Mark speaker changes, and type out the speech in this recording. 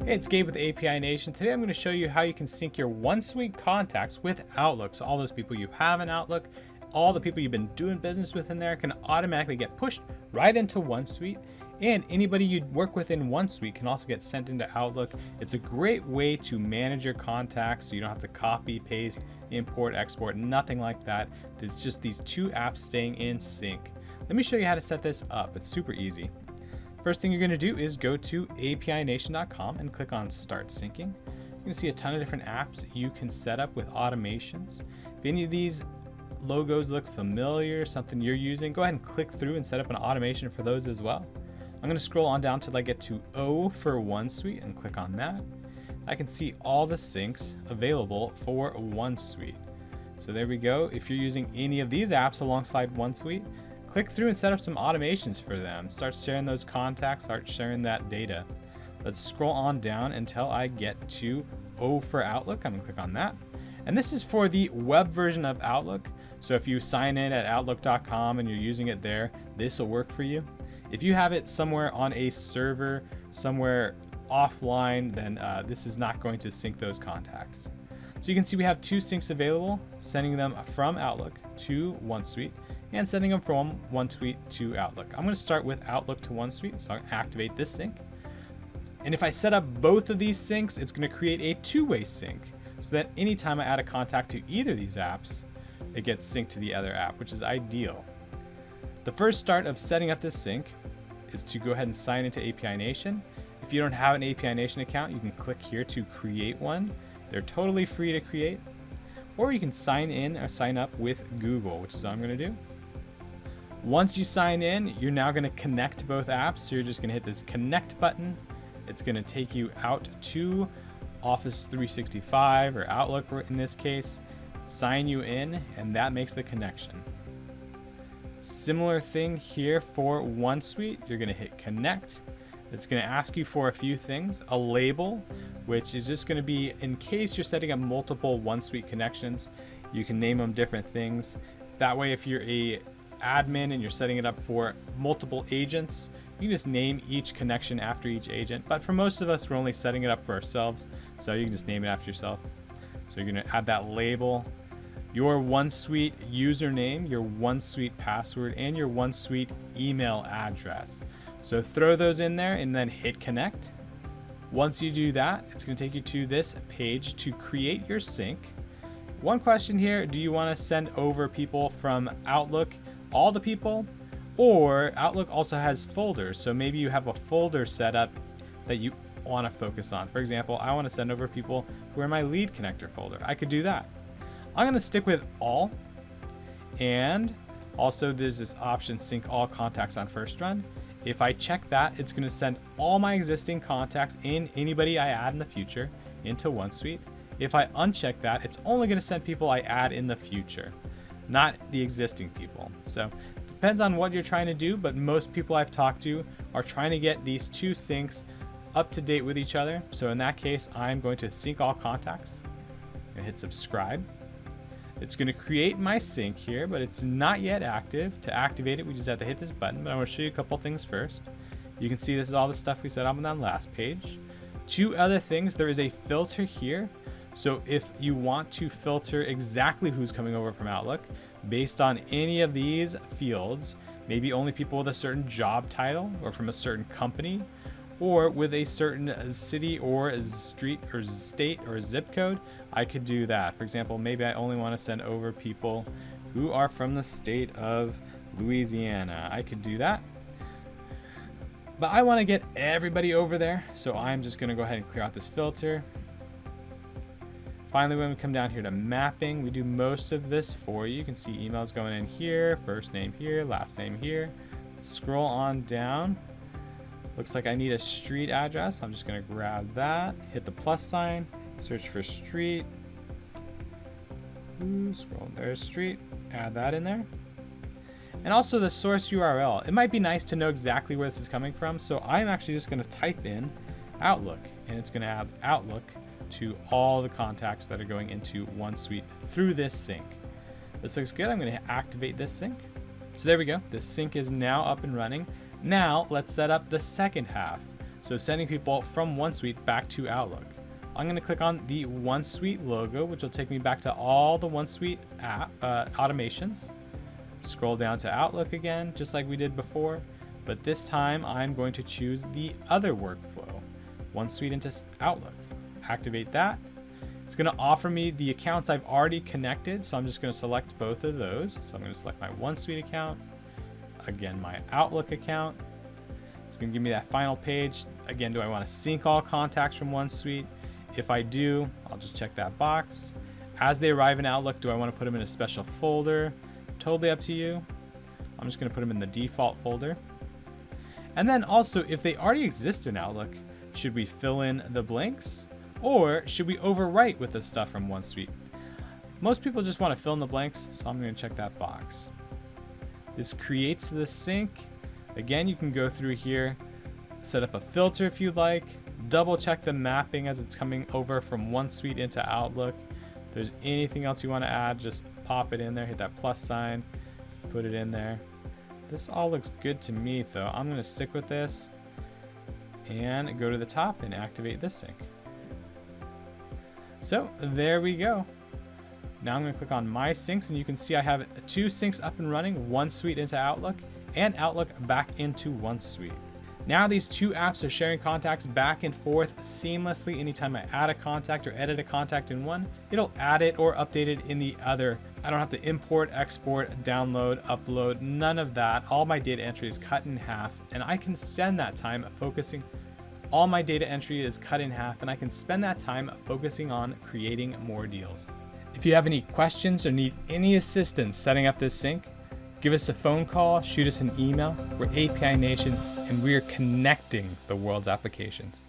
Speaker 1: Hey, it's Gabe with API Nation. Today I'm going to show you how you can sync your OneSuite contacts with Outlook. So all those people you have in Outlook, all the people you've been doing business with in there can automatically get pushed right into OneSuite. And anybody you work with in OneSuite can also get sent into Outlook. It's a great way to manage your contacts so you don't have to copy, paste, import, export, nothing like that. It's just these two apps staying in sync. Let me show you how to set this up. It's super easy. First thing you're going to do is go to apination.com and click on Start Syncing. You're going to see a ton of different apps you can set up with automations. If any of these logos look familiar, something you're using, go ahead and click through and set up an automation for those as well. I'm going to scroll on down till I get to O for OneSuite and click on that. I can see all the syncs available for OneSuite. So there we go. If you're using any of these apps alongside OneSuite, click through and set up some automations for them. Start sharing those contacts, start sharing that data. Let's scroll on down until I get to O for Outlook. I'm gonna click on that. And this is for the web version of Outlook. So if you sign in at outlook.com and you're using it there, this will work for you. If you have it somewhere on a server, somewhere offline, then this is not going to sync those contacts. So you can see we have two syncs available, sending them from Outlook to OneSuite and sending them from OneSuite to Outlook. I'm going to start with Outlook to OneSuite, so I'll activate this sync. And if I set up both of these syncs, it's going to create a two-way sync, so that anytime I add a contact to either of these apps, it gets synced to the other app, which is ideal. The first start of setting up this sync is to go ahead and sign into API Nation. If you don't have an API Nation account, you can click here to create one. They're totally free to create. Or you can sign in or sign up with Google, which is what I'm going to do. Once you sign in, you're now going to connect both apps. So you're just going to hit this connect button. It's going to take you out to Office 365 or Outlook in this case, sign you in, and that makes the connection. Similar thing here for OneSuite. You're going to hit connect. It's going to ask you for a few things, a label, which is just going to be in case you're setting up multiple OneSuite connections, you can name them different things. That way, if you're a admin and you're setting it up for multiple agents, you can just name each connection after each agent. But for most of us, we're only setting it up for ourselves, so you can just name it after yourself. So you're going to add that label, your OneSuite username, your OneSuite password, and your OneSuite email address. So throw those in there and then hit connect. Once you do that, it's going to take you to this page to create your sync. One question here, do you want to send over people from Outlook, all the people, or Outlook also has folders? So maybe you have a folder set up that you want to focus on. For example, I want to send over people who are in my lead connector folder. I could do that. I'm going to stick with all. And also there's this option, sync all contacts on first run. If I check that, it's going to send all my existing contacts and anybody I add in the future into OneSuite. If I uncheck that, it's only going to send people I add in the future, not the existing people. So it depends on what you're trying to do, but most people I've talked to are trying to get these two syncs up to date with each other. So in that case, I'm going to sync all contacts and hit subscribe. It's going to create my sync here, but it's not yet active. To activate it, we just have to hit this button, but I want to show you a couple things first. You can see this is all the stuff we set up on that last page. Two other things, there is a filter here. So if you want to filter exactly who's coming over from Outlook based on any of these fields, maybe only people with a certain job title or from a certain company, or with a certain city or street or state or zip code, I could do that. For example, maybe I only want to send over people who are from the state of Louisiana. I could do that. But I want to get everybody over there, so I'm just going to go ahead and clear out this filter. Finally, when we come down here to mapping, we do most of this for you. You can see emails going in here, first name here, last name here. Scroll on down. Looks like I need a street address. I'm just going to grab that, hit the plus sign, search for street. Scroll, there's street, add that in there. And also the source URL. It might be nice to know exactly where this is coming from, so I'm actually just going to type in Outlook, and it's going to add Outlook to all the contacts that are going into OneSuite through this sync. This looks good. I'm going to activate this sync. So there we go. The sync is now up and running. Now let's set up the second half. So sending people from OneSuite back to Outlook. I'm going to click on the OneSuite logo, which will take me back to all the OneSuite app automations. Scroll down to Outlook again, just like we did before, but this time I'm going to choose the other workflow, OneSuite into Outlook. Activate that. It's going to offer me the accounts I've already connected, so I'm just going to select both of those. So I'm going to select my OneSuite account, again my Outlook account. It's going to give me that final page. Again, do I want to sync all contacts from OneSuite? If I do, I'll just check that box. As they arrive in Outlook, do I want to put them in a special folder? Totally up to you. I'm just going to put them in the default folder. And then also, if they already exist in Outlook, should we fill in the blanks or should we overwrite with the stuff from OneSuite? Most people just want to fill in the blanks, so I'm going to check that box. This creates the sync. Again, you can go through here, set up a filter if you'd like, double check the mapping as it's coming over from OneSuite into Outlook. If there's anything else you want to add, just pop it in there, hit that plus sign, put it in there. This all looks good to me though. I'm going to stick with this and go to the top and activate this sync. So there we go. Now I'm going to click on My Syncs and you can see I have 2 syncs up and running, OneSuite into Outlook and Outlook back into OneSuite. Now these 2 apps are sharing contacts back and forth seamlessly. Anytime I add a contact or edit a contact in one, it'll add it or update it in the other. I don't have to import, export, download, upload, none of that. All my data entry is cut in half and I can spend that time focusing. All my data entry is cut in half and I can spend that time focusing on creating more deals. If you have any questions or need any assistance setting up this sync, give us a phone call, shoot us an email. We're API Nation, and we are connecting the world's applications.